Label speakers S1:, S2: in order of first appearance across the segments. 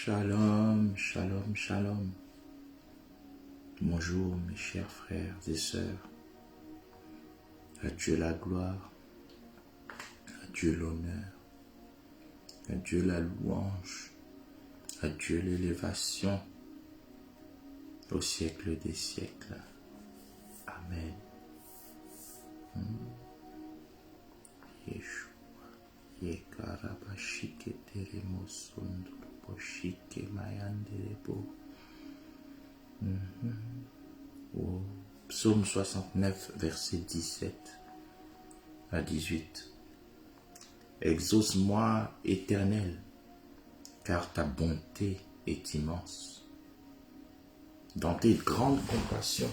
S1: Shalom, shalom, shalom. Bonjour mes chers frères et sœurs. À Dieu la gloire, à Dieu l'honneur, à Dieu la louange, à Dieu l'élévation, au siècle des siècles. Amen. Yeshua, Yekarabashike Teremosondo, Boshike Mayandelebo. Au psaume 69, verset 17 à 18. Exauce-moi, Éternel, car ta bonté est immense. Dans tes grandes compassions,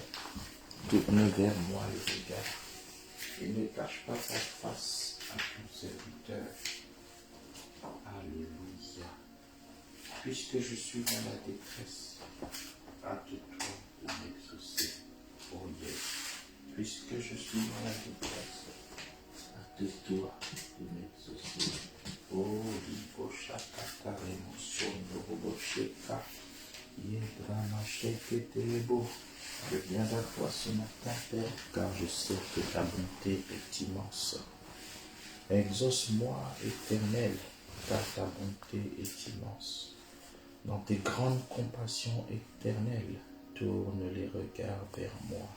S1: tourne vers moi le regard et ne cache pas ta face à ton serviteur. Alléluia. Puisque je suis dans la détresse, hâte-toi de m'exaucer. Oh yes. Puisque je suis dans la détresse, hâte-toi de m'exaucer. Oh, Liboshakata Remosondo Robosheka. Yedramacheketelebo. Je viens à toi ce matin, Père, car je sais que ta bonté est immense. Exauce-moi, Éternel, car ta bonté est immense. Dans tes grandes compassions éternelles, tourne les regards vers moi.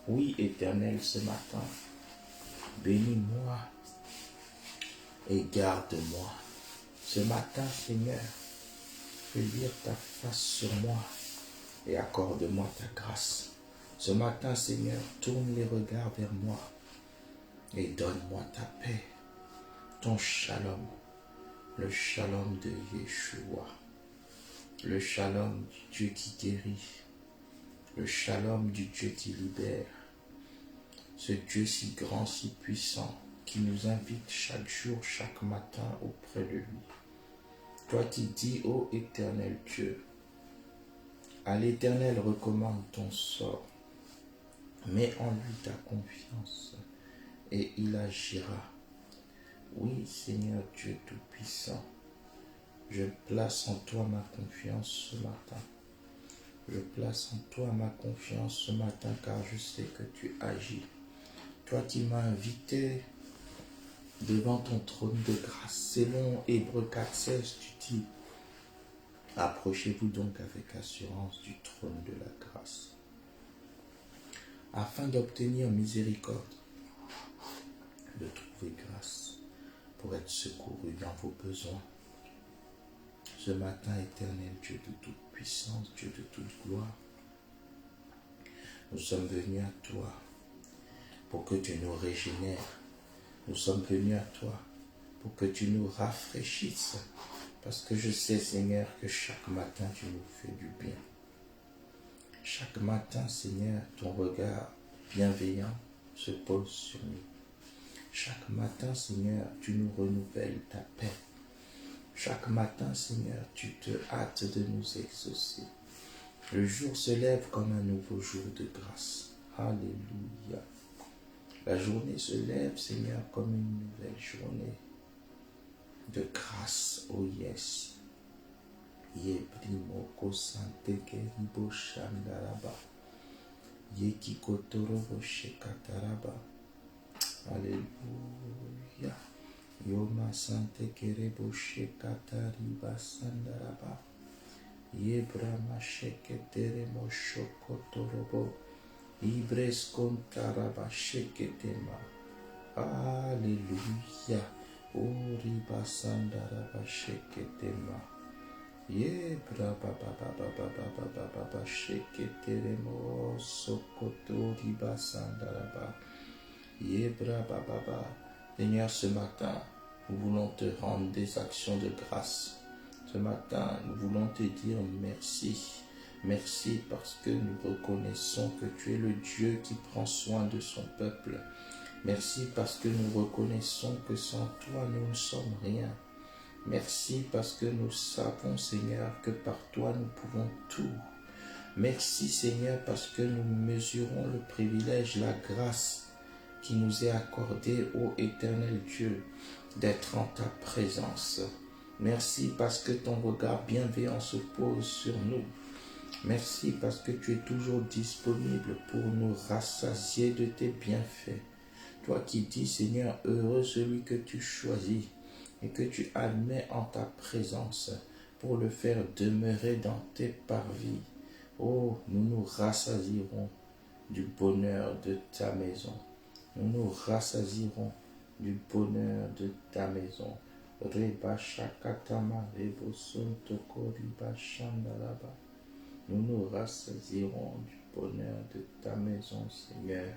S1: Oui, Éternel, ce matin, bénis-moi et garde-moi. Ce matin, Seigneur, fais lire ta face sur moi et accorde-moi ta grâce. Ce matin, Seigneur, tourne les regards vers moi et donne-moi ta paix, ton shalom, le shalom de Yeshua, le shalom du Dieu qui guérit, le shalom du Dieu qui libère, ce Dieu si grand, si puissant, qui nous invite chaque jour, chaque matin auprès de lui. Toi qui dis, ô éternel Dieu, à l'Éternel recommande ton sort, mets en lui ta confiance et il agira. Oui, Seigneur Dieu Tout-Puissant, je place en toi ma confiance ce matin. Je place en toi ma confiance ce matin car je sais que tu agis. Toi qui m'as invité devant ton trône de grâce, selon Hébreux 4,16, tu dis, approchez-vous donc avec assurance du trône de la grâce, afin d'obtenir miséricorde, de trouver grâce pour être secouru dans vos besoins. Ce matin, éternel Dieu de toute puissance, Dieu de toute gloire, nous sommes venus à toi pour que tu nous régénères. Nous sommes venus à toi pour que tu nous rafraîchisses. Parce que je sais, Seigneur, que chaque matin, tu nous fais du bien. Chaque matin, Seigneur, ton regard bienveillant se pose sur nous. Chaque matin, Seigneur, tu nous renouvelles ta paix. Chaque matin, Seigneur, tu te hâtes de nous exaucer. Le jour se lève comme un nouveau jour de grâce. Alléluia. La journée se lève, Seigneur, comme une nouvelle journée de grâce. Oh yes. Yebrimoko santeke ribo shandaraba. Yekikotorobo shekataraba. Alléluia. Yoma santeke rebo shekatariba sandaraba. Yebrama sheketere mo shokotorobo. Ibres kontaraba sheketema. Alléluia. Oriba sandaraba sheketema. Yebra baba baba baba baba baba sheketere mo sokotoriba sandaraba. Yebra baba baba. Seigneur, ce matin, nous voulons te rendre des actions de grâce. Ce matin, nous voulons te dire merci. Merci parce que nous reconnaissons que tu es le Dieu qui prend soin de son peuple. Merci parce que nous reconnaissons que sans toi, nous ne sommes rien. Merci parce que nous savons, Seigneur, que par toi, nous pouvons tout. Merci, Seigneur, parce que nous mesurons le privilège, la grâce qui nous est accordée, ô éternel Dieu, d'être en ta présence. Merci parce que ton regard bienveillant se pose sur nous. Merci parce que tu es toujours disponible pour nous rassasier de tes bienfaits. Toi qui dis, Seigneur, heureux celui que tu choisis et que tu admets en ta présence pour le faire demeurer dans tes parvis. Oh, nous nous rassasierons du bonheur de ta maison. Nous nous rassasierons du bonheur de ta maison. Reba shakatama rebo sontoko riba shandalaba. Nous nous rassasierons du bonheur de ta maison, Seigneur.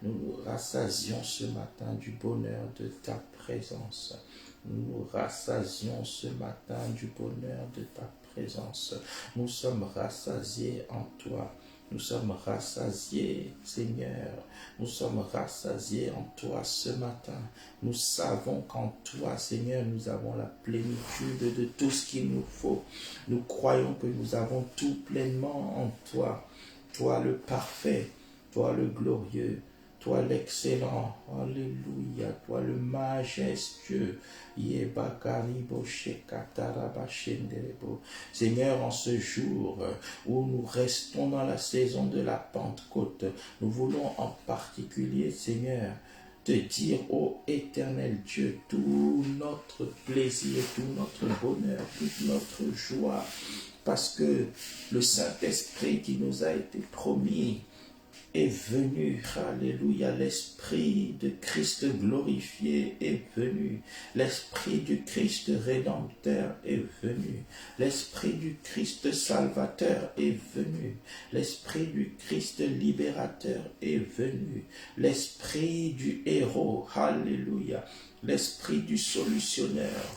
S1: Nous nous rassasions ce matin du bonheur de ta présence. Nous nous rassasions ce matin du bonheur de ta présence. Nous sommes rassasiés en toi. Nous sommes rassasiés, Seigneur. Nous sommes rassasiés en toi ce matin. Nous savons qu'en toi, Seigneur, nous avons la plénitude de tout ce qu'il nous faut. Nous croyons que nous avons tout pleinement en toi. Toi le parfait, toi le glorieux, toi l'excellent. Alléluia, toi le majestueux. Seigneur, en ce jour où nous restons dans la saison de la Pentecôte, nous voulons en particulier, Seigneur, te dire, ô éternel Dieu, tout notre plaisir, tout notre bonheur, toute notre joie, parce que le Saint-Esprit qui nous a été promis est venu, alléluia, l'Esprit de Christ glorifié est venu, l'Esprit du Christ rédempteur est venu, l'Esprit du Christ salvateur est venu, l'Esprit du Christ libérateur est venu, l'Esprit du héros, alléluia, l'Esprit du solutionnaire,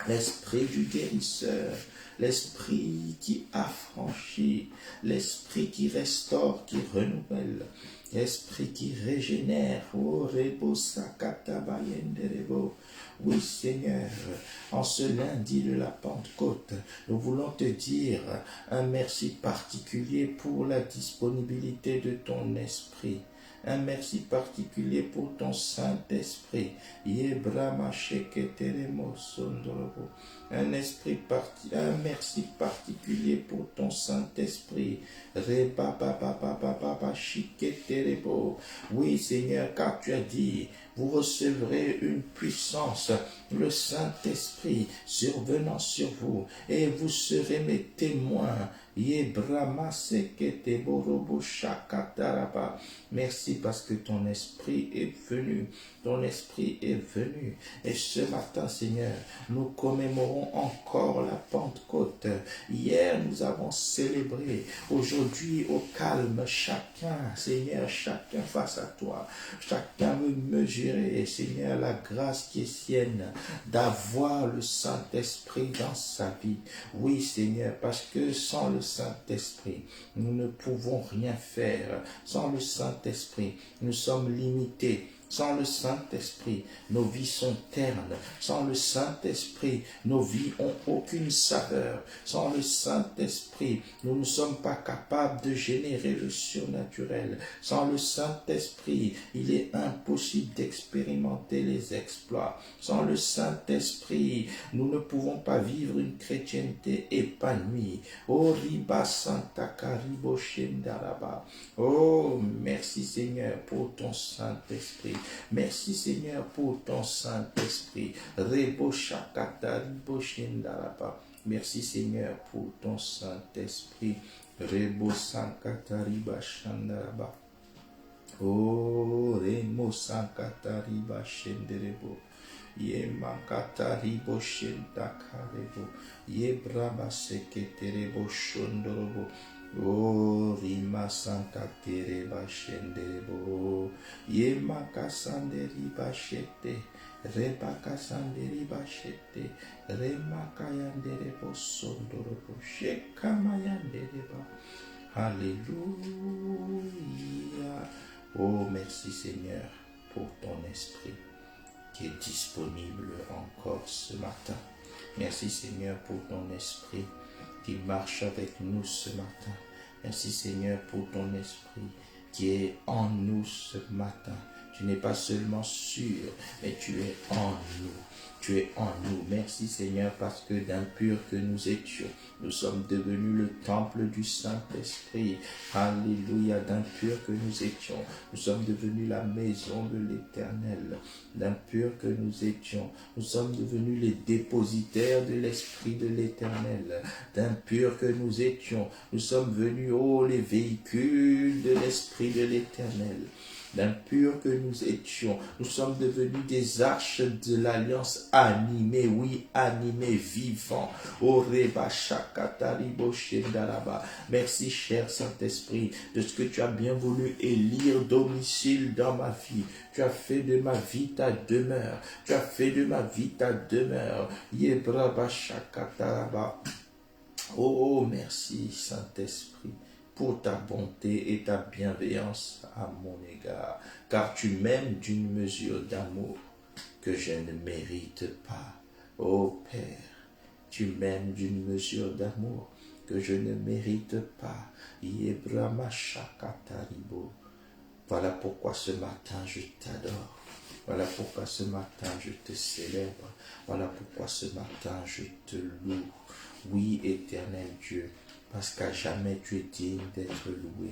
S1: l'Esprit du guérisseur, l'Esprit qui affranchit, l'Esprit qui restaure, qui renouvelle, l'Esprit qui régénère. Oh, rebo sakatabayenderebo. Oui, Seigneur, en ce lundi de la Pentecôte, nous voulons te dire un merci particulier pour la disponibilité de ton Esprit. Un merci particulier pour ton Saint-Esprit. Un merci particulier pour ton Saint-Esprit. Oui, Seigneur, car tu as dit, vous recevrez une puissance, le Saint-Esprit survenant sur vous, et vous serez mes témoins. Merci parce que ton esprit est venu. Ton esprit est venu. Et ce matin, Seigneur, nous commémorons encore la Pentecôte. Hier, nous avons célébré. Aujourd'hui, au calme, chacun, Seigneur, chacun face à toi. Chacun veut mesurer, Seigneur, la grâce qui est sienne d'avoir le Saint-Esprit dans sa vie. Oui, Seigneur, parce que sans le Saint-Esprit, nous ne pouvons rien faire. Sans le Saint-Esprit, nous sommes limités. Sans le Saint-Esprit, nos vies sont ternes. Sans le Saint-Esprit, nos vies ont aucune saveur. Sans le Saint-Esprit, nous ne sommes pas capables de générer le surnaturel. Sans le Saint-Esprit, il est impossible d'expérimenter les exploits. Sans le Saint-Esprit, nous ne pouvons pas vivre une chrétienté épanouie. Oh, riba santa caribo shendaraba. Oh, merci Seigneur pour ton Saint-Esprit. Merci Seigneur pour ton Saint-Esprit. Rebo shakata ribo shendaraba. Merci Seigneur pour ton Saint-Esprit. Rebo sankata riba shandaraba. Oh, remo sankata riba shenderebo. Ye makata ribo shendakarebo. Ye braba seketerebo shondorobo. Oh, rima sankatere bashenderebo. Ye makasanderi bashete. Rebakasanderi bashete. Remakayanderebo sondorobo. Shekamayandereba. Alléluia. Oh, merci Seigneur pour ton esprit qui est disponible encore ce matin. Merci Seigneur pour ton esprit qui marche avec nous ce matin. Merci Seigneur pour ton esprit qui est en nous ce matin. Tu n'es pas seulement sûr, mais tu es en nous. Tu es en nous. Merci Seigneur parce que d'impurs que nous étions, nous sommes devenus le temple du Saint-Esprit. Alléluia, d'impurs que nous étions, nous sommes devenus la maison de l'Éternel. D'impurs que nous étions, nous sommes devenus les dépositaires de l'Esprit de l'Éternel. D'impurs que nous étions, nous sommes venus, les véhicules de l'Esprit de l'Éternel. D'impurs que nous étions, nous sommes devenus des arches de l'alliance animées, oui, animées, vivants. Merci, cher Saint-Esprit, de ce que tu as bien voulu élire domicile dans ma vie. Tu as fait de ma vie ta demeure. Tu as fait de ma vie ta demeure. Oh, merci, Saint-Esprit, pour ta bonté et ta bienveillance à mon égard, car tu m'aimes d'une mesure d'amour que je ne mérite pas. Ô Père, tu m'aimes d'une mesure d'amour que je ne mérite pas. Voilà pourquoi ce matin je t'adore. Voilà pourquoi ce matin je te célèbre. Voilà pourquoi ce matin je te loue. Oui, éternel Dieu, parce qu'à jamais tu es digne d'être loué.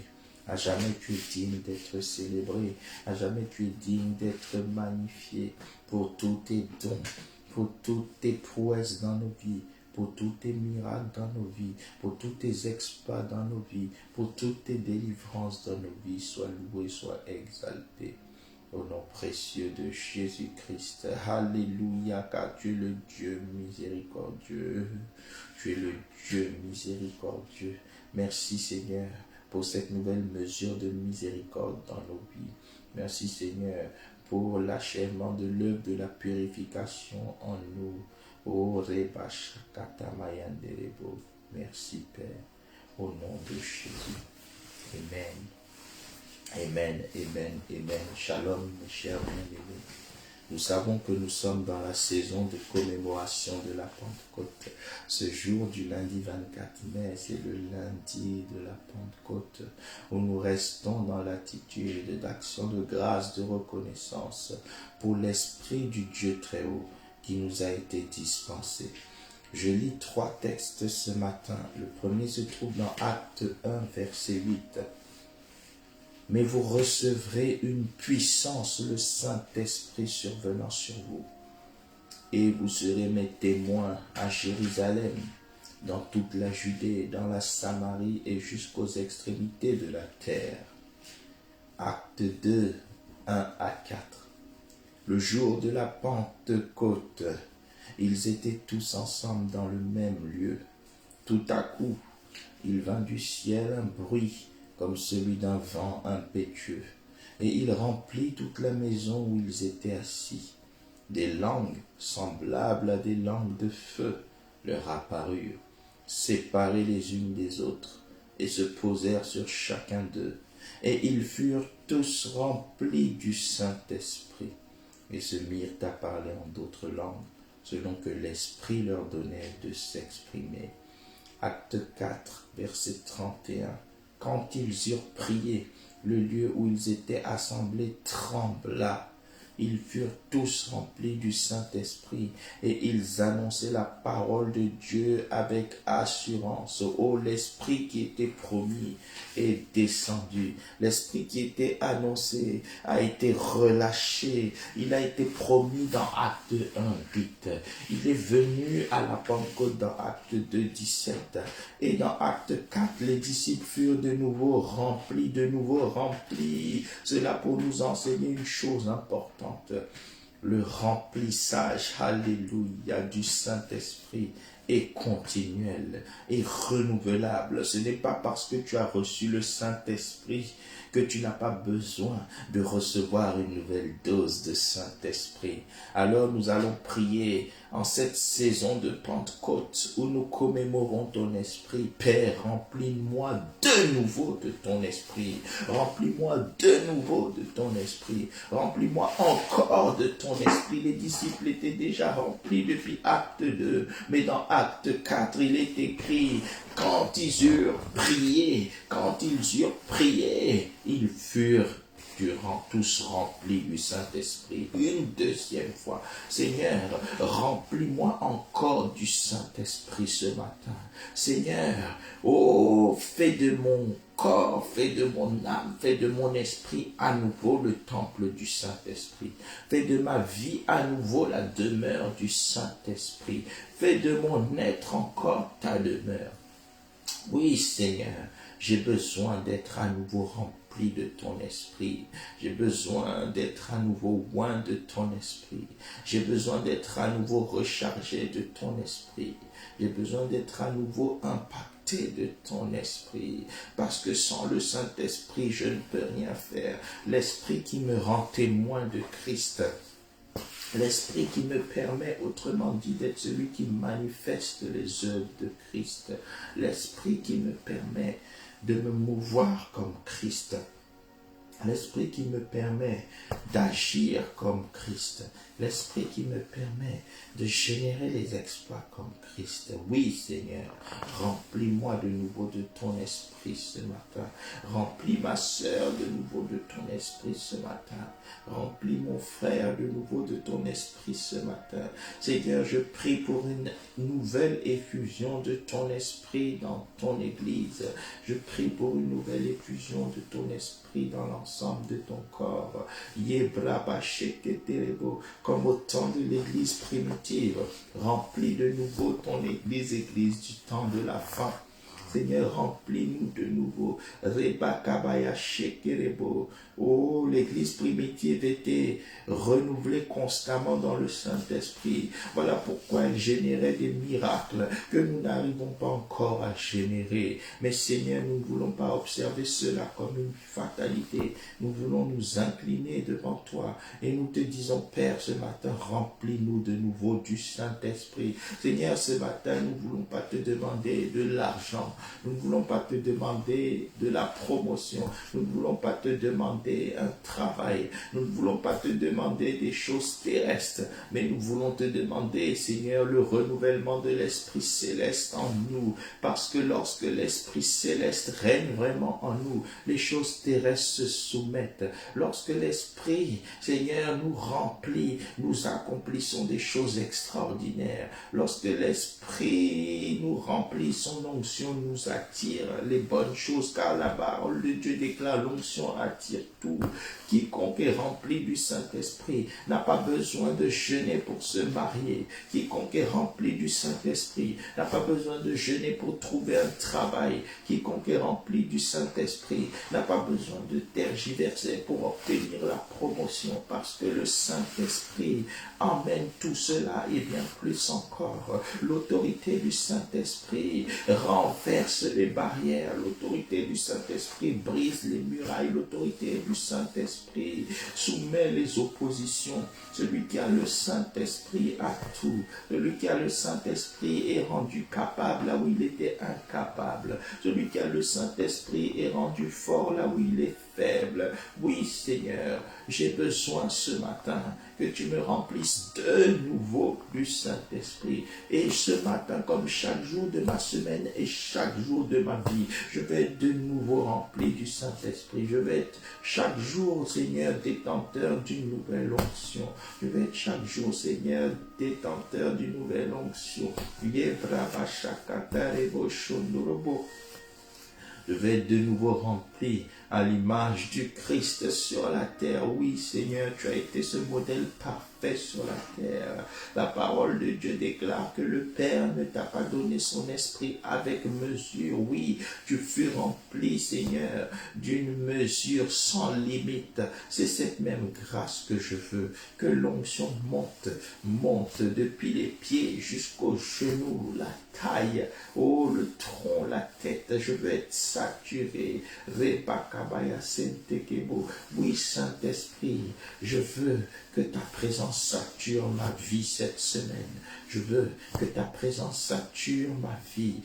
S1: À jamais tu es digne d'être célébré. À jamais tu es digne d'être magnifié pour tous tes dons, pour toutes tes prouesses dans nos vies, pour tous tes miracles dans nos vies, pour tous tes exploits dans nos vies, pour toutes tes délivrances dans nos vies. Sois loué, sois exalté. Au nom précieux de Jésus-Christ. Alléluia, car tu es le Dieu miséricordieux. Tu es le Dieu miséricordieux. Merci Seigneur pour cette nouvelle mesure de miséricorde dans nos vies. Merci Seigneur pour l'achèvement de l'œuvre de la purification en nous. Oh, merci Père, au nom de Jésus. Amen. Amen, amen, amen. Shalom, mes chers bien-aimés. Nous savons que nous sommes dans la saison de commémoration de la Pentecôte. Ce jour du lundi 24 mai, c'est le lundi de la Pentecôte, où nous restons dans l'attitude d'action de grâce, de reconnaissance pour l'Esprit du Dieu très haut qui nous a été dispensé. Je lis 3 textes ce matin. Le premier se trouve dans Acte 1, verset 8. Mais vous recevrez une puissance, le Saint-Esprit survenant sur vous. Et vous serez mes témoins à Jérusalem, dans toute la Judée, dans la Samarie et jusqu'aux extrémités de la terre. Acte 2, 1 à 4. Le jour de la Pentecôte, ils étaient tous ensemble dans le même lieu. Tout à coup, il vint du ciel un bruit comme celui d'un vent impétueux, et il remplit toute la maison où ils étaient assis. Des langues semblables à des langues de feu leur apparurent, séparées les unes des autres, et se posèrent sur chacun d'eux. Et ils furent tous remplis du Saint-Esprit, et se mirent à parler en d'autres langues, selon que l'Esprit leur donnait de s'exprimer. Acte 4, verset 31. Quand ils eurent prié, le lieu où ils étaient assemblés trembla. Ils furent tous remplis du Saint-Esprit et ils annonçaient la parole de Dieu avec assurance. Oh, l'Esprit qui était promis est descendu. L'Esprit qui était annoncé a été relâché. Il a été promis dans Acte 1, 8. Il est venu à la Pentecôte dans Acte 2, 17. Et dans Acte 4, les disciples furent de nouveau remplis. Cela pour nous enseigner une chose importante. Le remplissage, alléluia, du Saint-Esprit est continuel et renouvelable. Ce n'est pas parce que tu as reçu le Saint-Esprit que tu n'as pas besoin de recevoir une nouvelle dose de Saint-Esprit. Alors nous allons prier en cette saison de Pentecôte où nous commémorons ton Esprit. Père, remplis-moi de nouveau de ton Esprit. Remplis-moi de nouveau de ton Esprit. Remplis-moi encore de ton Esprit. Les disciples étaient déjà remplis depuis Acte 2, mais dans Acte 4, il est écrit, quand ils eurent prié, ils furent tous remplis du Saint-Esprit. Une deuxième fois, Seigneur, remplis-moi encore du Saint-Esprit ce matin. Seigneur, oh, fais de mon corps, fais de mon âme, fais de mon esprit à nouveau le temple du Saint-Esprit. Fais de ma vie à nouveau la demeure du Saint-Esprit. Fais de mon être encore ta demeure. Oui, Seigneur, j'ai besoin d'être à nouveau rempli de ton esprit. J'ai besoin d'être à nouveau oint de ton esprit. J'ai besoin d'être à nouveau rechargé de ton esprit. J'ai besoin d'être à nouveau impacté de ton esprit. Parce que sans le Saint-Esprit, je ne peux rien faire. L'esprit qui me rend témoin de Christ. L'esprit qui me permet, autrement dit, d'être celui qui manifeste les œuvres de Christ. L'esprit qui me permet de me mouvoir comme Christ. L'esprit qui me permet d'agir comme Christ. L'esprit qui me permet de générer les exploits comme Christ. Oui, Seigneur, remplis-moi de nouveau de ton esprit ce matin. Remplis ma sœur de nouveau de ton esprit ce matin. Remplis mon frère de nouveau de ton esprit ce matin. Seigneur, je prie pour une nouvelle effusion de ton esprit dans ton Église. Je prie pour une nouvelle effusion de ton esprit dans l'ensemble de ton corps. Comme au temps de l'Église primitive, remplis de nouveau ton Église du temps de la fin. Seigneur, remplis-nous de nouveau. Oh, l'Église primitive était renouvelée constamment dans le Saint-Esprit. Voilà pourquoi elle générait des miracles que nous n'arrivons pas encore à générer. Mais Seigneur, nous ne voulons pas observer cela comme une fatalité. Nous voulons nous incliner devant toi et nous te disons, Père, ce matin, remplis-nous de nouveau du Saint-Esprit. Seigneur, ce matin, nous ne voulons pas te demander de l'argent. Nous ne voulons pas te demander de la promotion. Nous ne voulons pas te demander un travail. Nous ne voulons pas te demander des choses terrestres. Mais nous voulons te demander, Seigneur, le renouvellement de l'Esprit céleste en nous. Parce que lorsque l'Esprit céleste règne vraiment en nous, les choses terrestres se soumettent. Lorsque l'Esprit, Seigneur, nous remplit, nous accomplissons des choses extraordinaires. Lorsque l'Esprit nous remplit, son onction nous attire les bonnes choses, car la parole de Dieu déclare l'onction attire tout. Quiconque est rempli du Saint-Esprit n'a pas besoin de jeûner pour se marier. Quiconque est rempli du Saint-Esprit n'a pas besoin de jeûner pour trouver un travail. Quiconque est rempli du Saint-Esprit n'a pas besoin de tergiverser pour obtenir la promotion, parce que le Saint-Esprit emmène tout cela et bien plus encore. L'autorité du Saint-Esprit renverse les barrières. L'autorité du Saint-Esprit brise les murailles. L'autorité du Saint-Esprit soumet les oppositions. Celui qui a le Saint-Esprit a tout. Celui qui a le Saint-Esprit est rendu capable là où il était incapable. Celui qui a le Saint-Esprit est rendu fort là où il est faible. Oui, Seigneur, j'ai besoin ce matin que tu me remplisses de nouveau du Saint-Esprit. Et ce matin, comme chaque jour de ma semaine et chaque jour de ma vie, je vais être de nouveau rempli du Saint-Esprit. Je vais être chaque jour, Seigneur, détenteur d'une nouvelle onction. Je vais être chaque jour, Seigneur, détenteur d'une nouvelle onction. Je vais être de nouveau rempli à l'image du Christ sur la terre. Oui, Seigneur, tu as été ce modèle parfait sur la terre. La parole de Dieu déclare que le Père ne t'a pas donné son esprit avec mesure. Oui, tu fus rempli, Seigneur, d'une mesure sans limite. C'est cette même grâce que je veux, que l'onction monte depuis les pieds jusqu'aux genoux, la taille, oh, le tronc, la tête. Je veux être saturé. Oui, Saint-Esprit, je veux que ta présence sature ma vie cette semaine. Je veux que ta présence sature ma vie.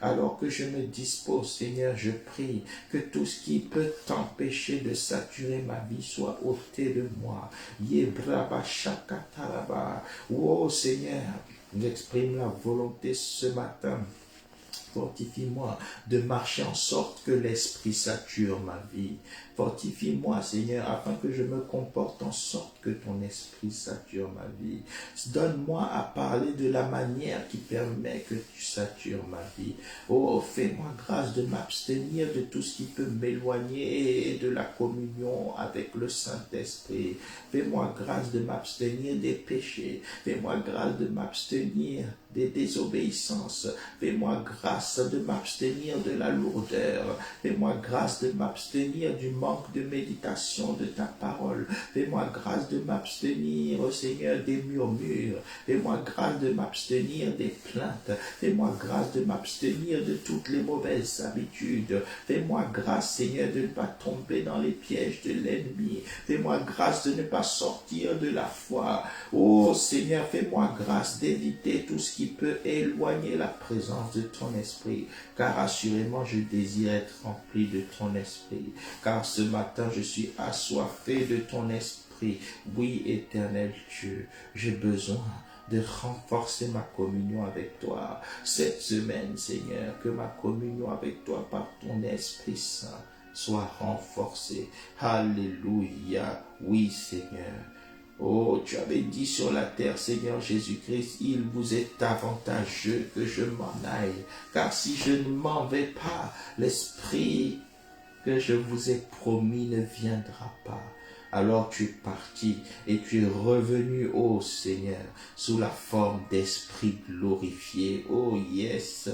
S1: Alors que je me dispose, Seigneur, je prie que tout ce qui peut t'empêcher de saturer ma vie soit ôté de moi. Oh Seigneur, j'exprime la volonté ce matin Fortifie-moi de marcher en sorte que l'Esprit sature ma vie. Fortifie-moi, Seigneur, afin que je me comporte en sorte que ton Esprit sature ma vie. Donne-moi à parler de la manière qui permet que tu satures ma vie. Oh, fais-moi grâce de m'abstenir de tout ce qui peut m'éloigner de la communion avec le Saint-Esprit. Fais-moi grâce de m'abstenir des péchés. Fais-moi grâce de m'abstenir des désobéissances. Fais-moi grâce de m'abstenir de la lourdeur. Fais-moi grâce de m'abstenir du manque de méditation de ta parole. Fais-moi grâce de m'abstenir, Seigneur, des murmures. Fais-moi grâce de m'abstenir des plaintes. Fais-moi grâce de m'abstenir de toutes les mauvaises habitudes. Fais-moi grâce, Seigneur, de ne pas tomber dans les pièges de l'ennemi. Fais-moi grâce de ne pas sortir de la foi. Oh Seigneur, fais-moi grâce d'éviter tout ce qui peut éloigner la présence de ton esprit, car assurément je désire être rempli de ton esprit, car ce matin je suis assoiffé de ton esprit. Oui, éternel Dieu, j'ai besoin de renforcer ma communion avec toi. Cette semaine, Seigneur, que ma communion avec toi par ton Esprit Saint soit renforcée. Alléluia. Oui, Seigneur. Oh, tu avais dit sur la terre, Seigneur Jésus-Christ, il vous est avantageux que je m'en aille, car si je ne m'en vais pas, l'Esprit que je vous ai promis ne viendra pas. Alors tu es parti et tu es revenu, ô Seigneur, sous la forme d'esprit glorifié. Oh yes,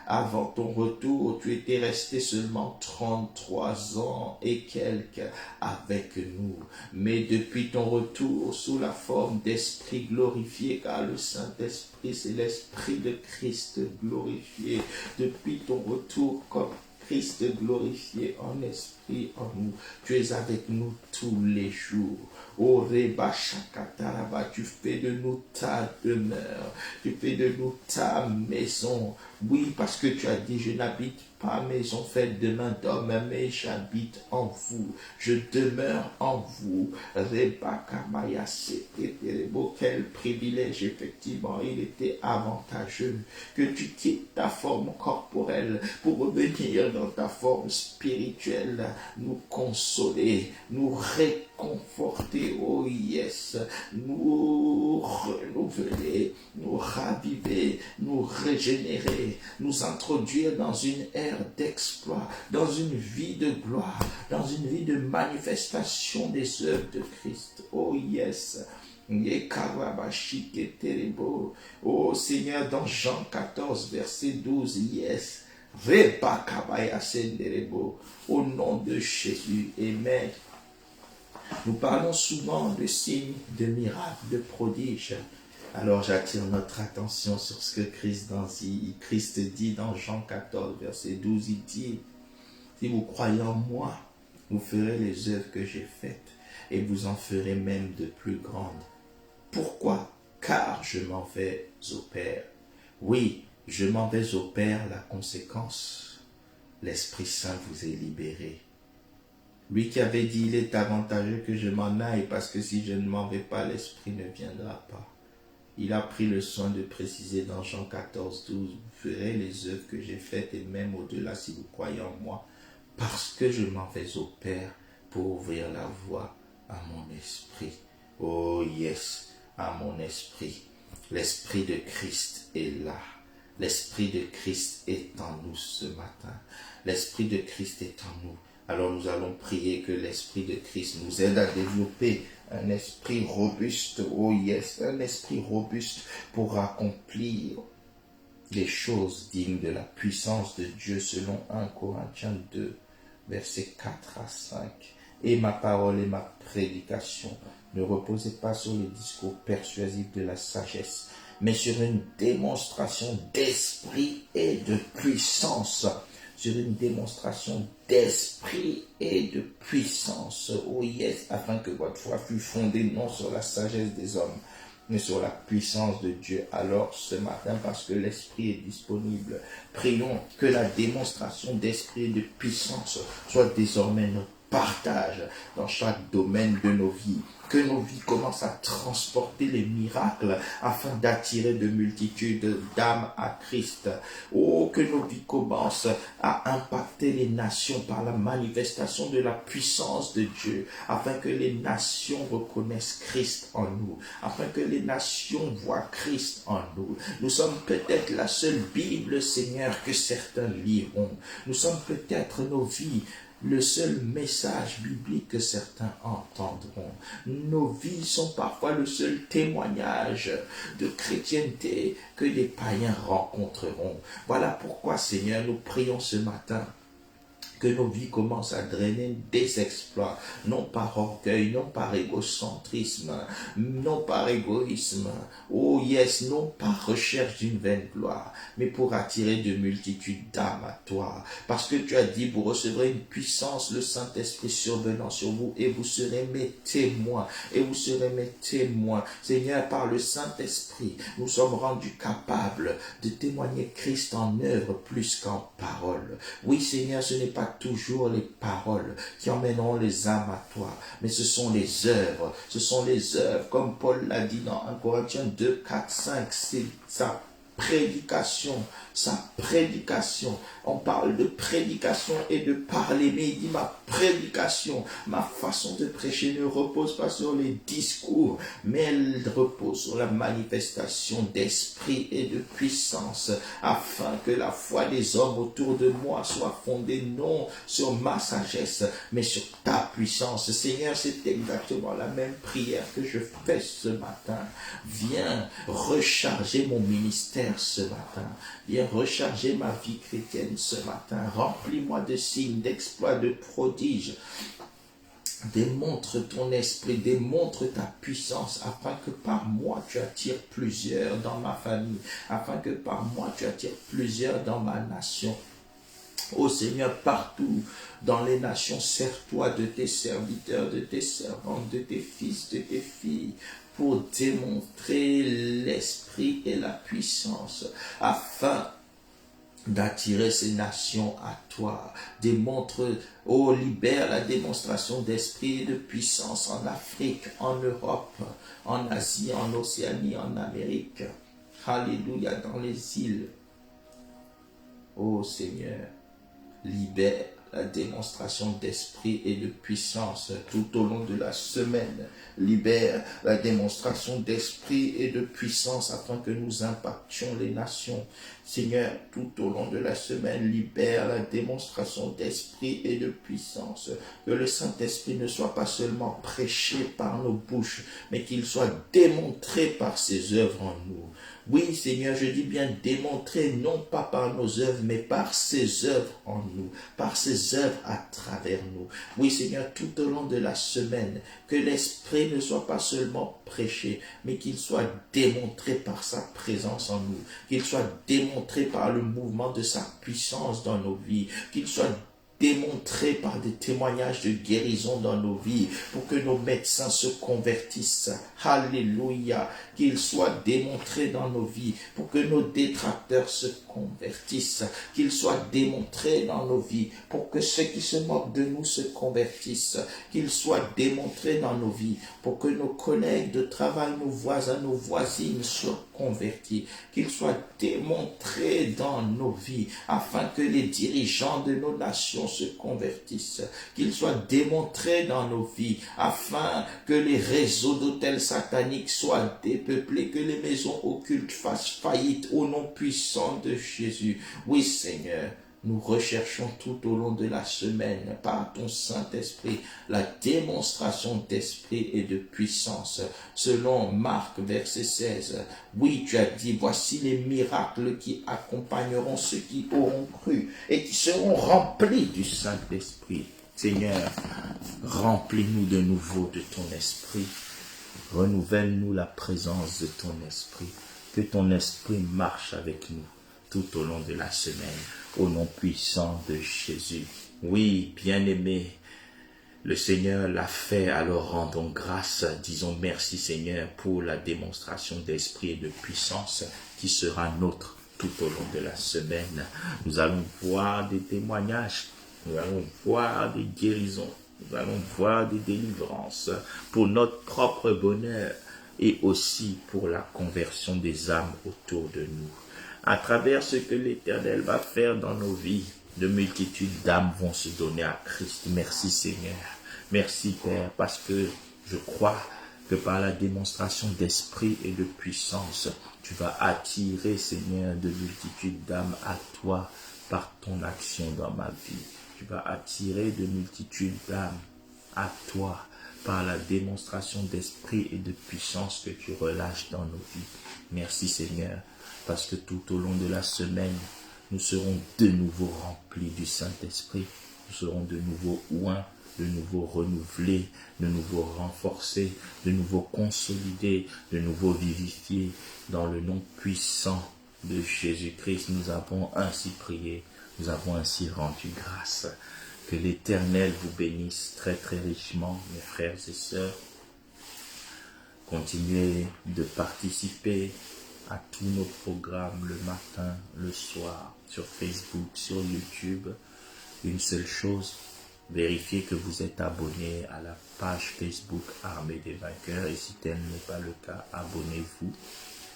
S1: avant ton retour, tu étais resté seulement 33 ans et quelques avec nous. Mais depuis ton retour, sous la forme d'esprit glorifié, car le Saint-Esprit, c'est l'Esprit de Christ glorifié. Depuis ton retour, comme Christ glorifié en esprit en nous. Tu es avec nous tous les jours. Oh Reba Shakataraba, tu fais de nous ta demeure. Tu fais de nous ta maison. Oui, parce que tu as dit, je n'habite pas maison faite de main d'homme, mais j'habite en vous. Je demeure en vous. Reba Kamaya Seketerebo, quel privilège, effectivement, il était avantageux que tu quittes ta forme corporelle pour revenir dans ta forme spirituelle, nous consoler, nous réconforter, oh yes, nous renouveler, nous raviver, nous régénérer, nous introduire dans une ère d'exploit, dans une vie de gloire, dans une vie de manifestation des œuvres de Christ, oh yes. Oh Seigneur, dans Jean 14, verset 12, yes. Au nom de Jésus, amen. Nous parlons souvent de signes, de miracles, de prodiges. Alors j'attire notre attention sur ce que Christ dit dans Jean 14, verset 12. Il dit, si vous croyez en moi, vous ferez les œuvres que j'ai faites et vous en ferez même de plus grandes. Pourquoi? Car je m'en vais au Père. Oui, je m'en vais au Père, la conséquence, l'Esprit Saint vous est libéré. Lui qui avait dit, il est avantageux que je m'en aille, parce que si je ne m'en vais pas, l'Esprit ne viendra pas. Il a pris le soin de préciser dans Jean 14, 12, vous ferez les œuvres que j'ai faites et même au-delà si vous croyez en moi, parce que je m'en vais au Père pour ouvrir la voie à mon esprit. Oh yes, à mon esprit. L'Esprit de Christ est là. L'Esprit de Christ est en nous ce matin. L'Esprit de Christ est en nous. Alors nous allons prier que l'Esprit de Christ nous aide à développer un esprit robuste. Oh yes, un esprit robuste pour accomplir les choses dignes de la puissance de Dieu selon 1 Corinthiens 2, versets 4 à 5. Et ma parole et ma prédication ne reposaient pas sur les discours persuasifs de la sagesse, mais sur une démonstration d'esprit et de puissance. Sur une démonstration d'esprit et de puissance. Oh yes, afin que votre foi fût fondée non sur la sagesse des hommes, mais sur la puissance de Dieu. Alors ce matin, parce que l'Esprit est disponible, prions que la démonstration d'esprit et de puissance soit désormais notre partage dans chaque domaine de nos vies. Que nos vies commencent à transporter les miracles afin d'attirer de multitudes d'âmes à Christ. Oh, que nos vies commencent à impacter les nations par la manifestation de la puissance de Dieu, afin que les nations reconnaissent Christ en nous, afin que les nations voient Christ en nous. Nous sommes peut-être la seule Bible, Seigneur, que certains liront. Nous sommes peut-être nos vies le seul message biblique que certains entendront. Nos vies sont parfois le seul témoignage de chrétienté que les païens rencontreront. Voilà pourquoi, Seigneur, nous prions ce matin que nos vies commencent à drainer des exploits, non par orgueil, non par égocentrisme, non par égoïsme, oh yes, non par recherche d'une vaine gloire, mais pour attirer de multitudes d'âmes à toi. Parce que tu as dit, vous recevrez une puissance, le Saint-Esprit survenant sur vous, et vous serez mes témoins, et vous serez mes témoins. Seigneur, par le Saint-Esprit, nous sommes rendus capables de témoigner Christ en œuvre plus qu'en parole. Oui, Seigneur, ce n'est pas toujours les paroles qui emmèneront les âmes à toi, mais ce sont les œuvres. Ce sont les œuvres, comme Paul l'a dit dans 1 Corinthiens 2, 4, 5, c'est sa prédication, sa prédication. On parle de prédication et de parler, mais il dit ma prédication, ma façon de prêcher ne repose pas sur les discours, mais elle repose sur la manifestation d'esprit et de puissance, afin que la foi des hommes autour de moi soit fondée non sur ma sagesse, mais sur ta puissance. Seigneur, c'est exactement la même prière que je fais ce matin. Viens recharger mon ministère ce matin. Viens recharger ma vie chrétienne ce matin. Remplis-moi de signes, d'exploits, de prodiges. Démontre ton esprit, démontre ta puissance, afin que par moi tu attires plusieurs dans ma famille, afin que par moi tu attires plusieurs dans ma nation. Ô Seigneur, partout dans les nations, sers-toi de tes serviteurs, de tes servantes, de tes fils, de tes filles, pour démontrer l'esprit et la puissance, afin d'attirer ces nations à toi. Démontre, oh, libère la démonstration d'esprit et de puissance en Afrique, en Europe, en Asie, en Océanie, en Amérique. Alléluia, dans les îles. Oh Seigneur, libère la démonstration d'esprit et de puissance tout au long de la semaine. Libère la démonstration d'esprit et de puissance afin que nous impactions les nations. Seigneur, tout au long de la semaine, libère la démonstration d'esprit et de puissance. Que le Saint-Esprit ne soit pas seulement prêché par nos bouches, mais qu'il soit démontré par ses œuvres en nous. Oui, Seigneur, je dis bien démontré, non pas par nos œuvres, mais par ses œuvres en nous, par ses œuvres à travers nous. Oui, Seigneur, tout au long de la semaine, que l'Esprit ne soit pas seulement prêché, mais qu'il soit démontré par sa présence en nous, qu'il soit démontré par le mouvement de sa puissance dans nos vies, qu'il soit démontré par des témoignages de guérison dans nos vies, pour que nos médecins se convertissent. Alléluia. Qu'il soit démontré dans nos vies, pour que nos détracteurs se convertissent. Qu'il soit démontré dans nos vies, pour que ceux qui se moquent de nous se convertissent. Qu'il soit démontré dans nos vies, pour que nos collègues de travail, nos voisins, nos voisines soient convertis. Qu'il soit démontré dans nos vies, afin que les dirigeants de nos nations se convertissent, qu'il soit démontré dans nos vies, afin que les réseaux d'hôtels sataniques soient dépeuplés, que les maisons occultes fassent faillite au nom puissant de Jésus. Oui, Seigneur, nous recherchons tout au long de la semaine, par ton Saint-Esprit, la démonstration d'esprit et de puissance. Selon Marc, verset 16, oui, tu as dit, voici les miracles qui accompagneront ceux qui auront cru et qui seront remplis du Saint-Esprit. Seigneur, remplis-nous de nouveau de ton esprit. Renouvelle-nous la présence de ton esprit. Que ton esprit marche avec nous tout au long de la semaine. Au nom puissant de Jésus. Oui, bien-aimé, le Seigneur l'a fait, alors rendons grâce. Disons merci Seigneur pour la démonstration d'esprit et de puissance qui sera nôtre tout au long de la semaine. Nous allons voir des témoignages, nous allons voir des guérisons, Nous allons voir des délivrances pour notre propre bonheur et aussi pour la conversion des âmes autour de nous. À travers ce que l'Éternel va faire dans nos vies, de multitudes d'âmes vont se donner à Christ. Merci Seigneur. Merci Père, parce que je crois que par la démonstration d'esprit et de puissance, tu vas attirer, Seigneur, de multitudes d'âmes à toi par ton action dans ma vie. Tu vas attirer de multitudes d'âmes à toi par la démonstration d'esprit et de puissance que tu relâches dans nos vies. Merci Seigneur, parce que tout au long de la semaine, nous serons de nouveau remplis du Saint-Esprit. Nous serons de nouveau oints, de nouveau renouvelés, de nouveau renforcés, de nouveau consolidés, de nouveau vivifiés. Dans le nom puissant de Jésus-Christ, nous avons ainsi prié, nous avons ainsi rendu grâce. Que l'Éternel vous bénisse très très richement, mes frères et sœurs. Continuez de participer à tous nos programmes le matin, le soir, sur Facebook, sur YouTube. Une seule chose, vérifiez que vous êtes abonné à la page Facebook Armée des Vainqueurs et si tel n'est pas le cas, abonnez-vous.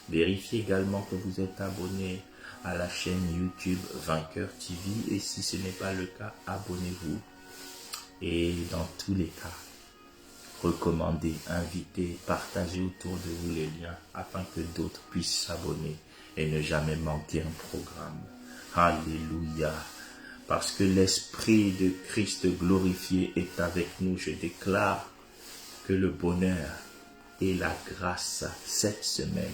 S1: Vérifiez également que vous êtes abonné à la chaîne YouTube Vainqueur TV et si ce n'est pas le cas, abonnez-vous. Et dans tous les cas, recommandez, invitez, partagez autour de vous les liens afin que d'autres puissent s'abonner et ne jamais manquer un programme. Alléluia. Parce que l'Esprit de Christ glorifié est avec nous, je déclare que le bonheur et la grâce cette semaine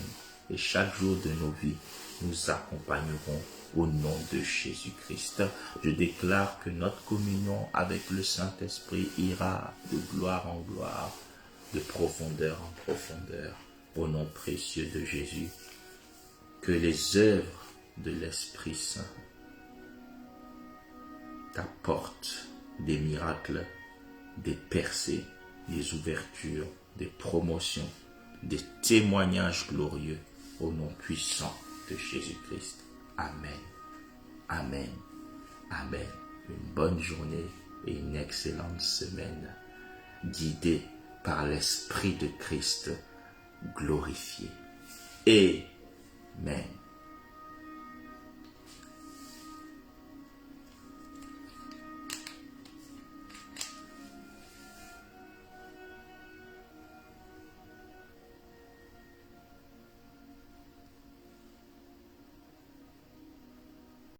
S1: et chaque jour de nos vies nous accompagneront au nom de Jésus-Christ. Je déclare que notre communion avec le Saint-Esprit ira de gloire en gloire, de profondeur en profondeur, au nom précieux de Jésus. Que les œuvres de l'Esprit Saint t'apportent des miracles, des percées, des ouvertures, des promotions, des témoignages glorieux au nom puissant de Jésus-Christ. Amen. Amen. Amen. Une bonne journée et une excellente semaine, guidée par l'Esprit de Christ glorifié. Amen.